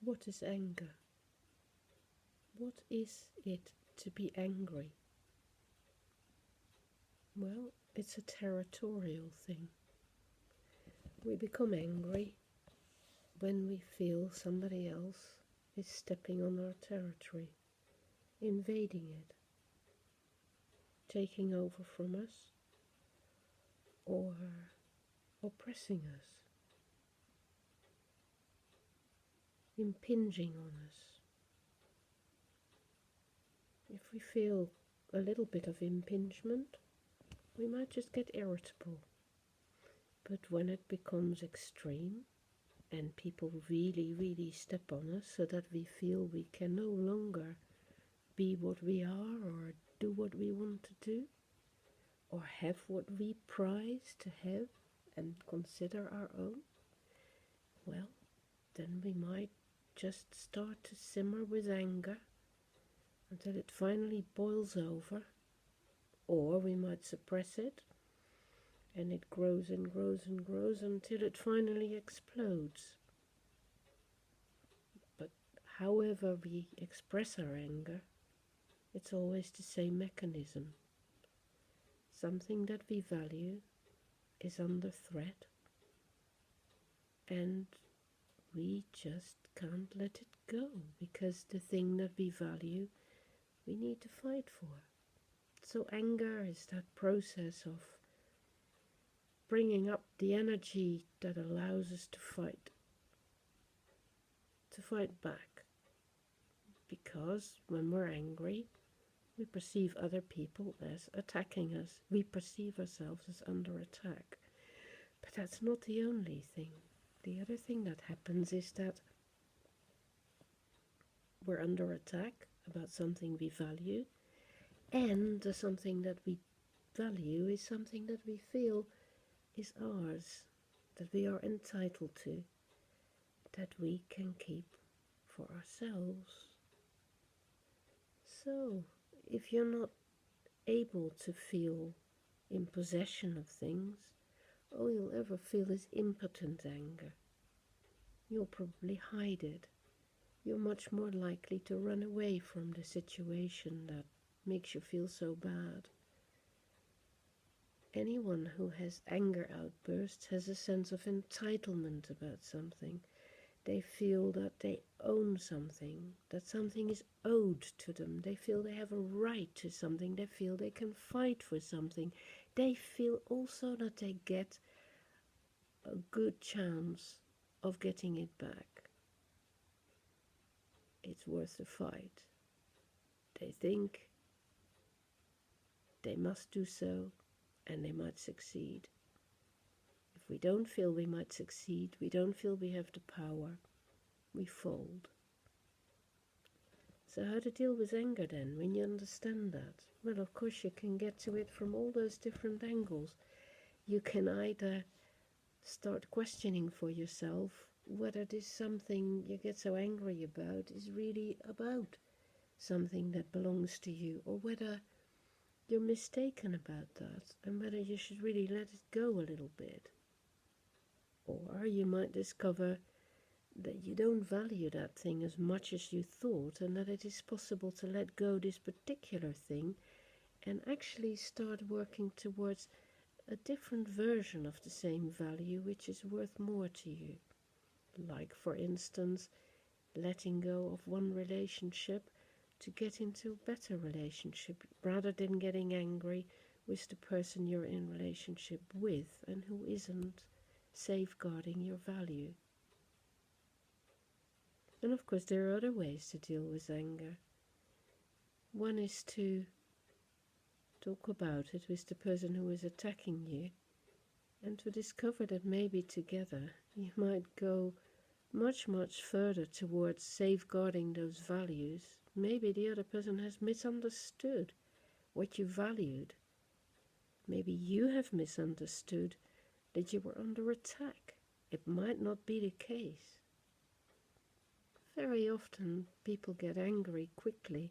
What is anger? What is it to be angry? Well, it's a territorial thing. We become angry when we feel somebody else is stepping on our territory, invading it, taking over from us, or oppressing us, impinging on us. If we feel a little bit of impingement, we might just get irritable. But when it becomes extreme, and people really, really step on us so that we feel we can no longer be what we are or do what we want to do or have what we prize to have and consider our own, well, then we might just start to simmer with anger until it finally boils over, or we might suppress it and it grows and grows and grows until it finally explodes. But however we express our anger, it's always the same mechanism. Something that we value is under threat, and we just can't let it go, because the thing that we value, we need to fight for. So anger is that process of bringing up the energy that allows us to fight back. Because when we're angry, we perceive other people as attacking us. We perceive ourselves as under attack. But that's not the only thing. The other thing that happens is that we're under attack about something we value, and the something that we value is something that we feel is ours, that we are entitled to, that we can keep for ourselves. So, if you're not able to feel in possession of things, all you'll ever feel is impotent anger. You'll probably hide it. You're much more likely to run away from the situation that makes you feel so bad. Anyone who has anger outbursts has a sense of entitlement about something. They feel that they own something, that something is owed to them. They feel they have a right to something. They feel they can fight for something. They feel also that they get a good chance of getting it back. It's worth the fight. They think they must do so, and they might succeed. If we don't feel we might succeed, we don't feel we have the power, we fold. So how to deal with anger then, when you understand that? Well, of course you can get to it from all those different angles. You can either start questioning for yourself whether this something you get so angry about is really about something that belongs to you, or whether you're mistaken about that, and whether you should really let it go a little bit. Or you might discover that you don't value that thing as much as you thought, and that it is possible to let go this particular thing and actually start working towards a different version of the same value which is worth more to you. Like, for instance, letting go of one relationship to get into a better relationship, rather than getting angry with the person you're in relationship with and who isn't safeguarding your value. And of course there are other ways to deal with anger. One is to talk about it with the person who is attacking you, and to discover that maybe together you might go much, much further towards safeguarding those values. Maybe the other person has misunderstood what you valued. Maybe you have misunderstood that you were under attack. It might not be the case. Very often people get angry quickly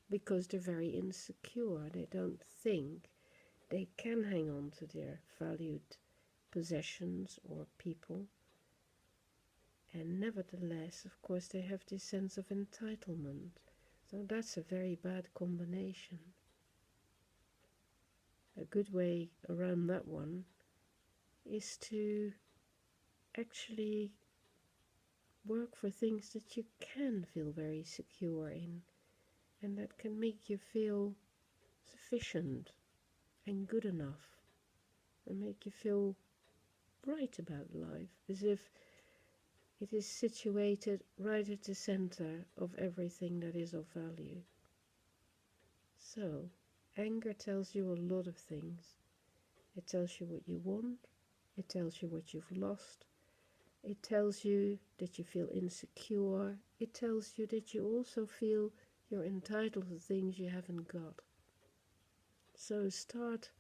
because they're very insecure. They don't think they can hang on to their valued possessions or people. And nevertheless, of course, they have this sense of entitlement. So that's a very bad combination. A good way around that one is to actually work for things that you can feel very secure in and that can make you feel sufficient and good enough and make you feel right about life, as if it is situated right at the center of everything that is of value. So, anger tells you a lot of things. It tells you what you want, it tells you what you've lost, it tells you that you feel insecure, it tells you that you also feel you're entitled to things you haven't got. So start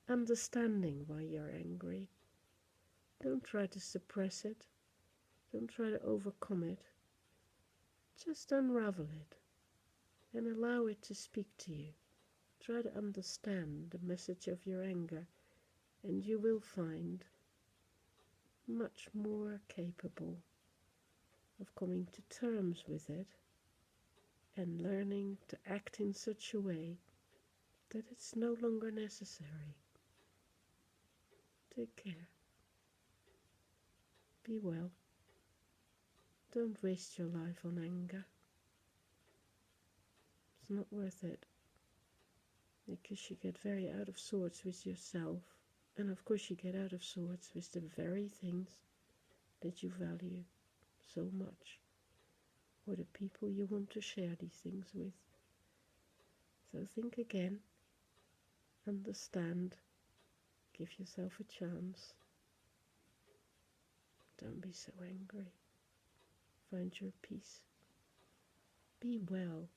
understanding why you're angry. Don't try to suppress it. Don't try to overcome it. Just unravel it and allow it to speak to you. Try to understand the message of your anger, and you will find much more capable of coming to terms with it and learning to act in such a way that it's no longer necessary. Take care. Be well. Don't waste your life on anger. It's not worth it, because you get very out of sorts with yourself, and of course you get out of sorts with the very things that you value so much, or the people you want to share these things with. So think again, understand, give yourself a chance. Don't be so angry. Find your peace. Be well.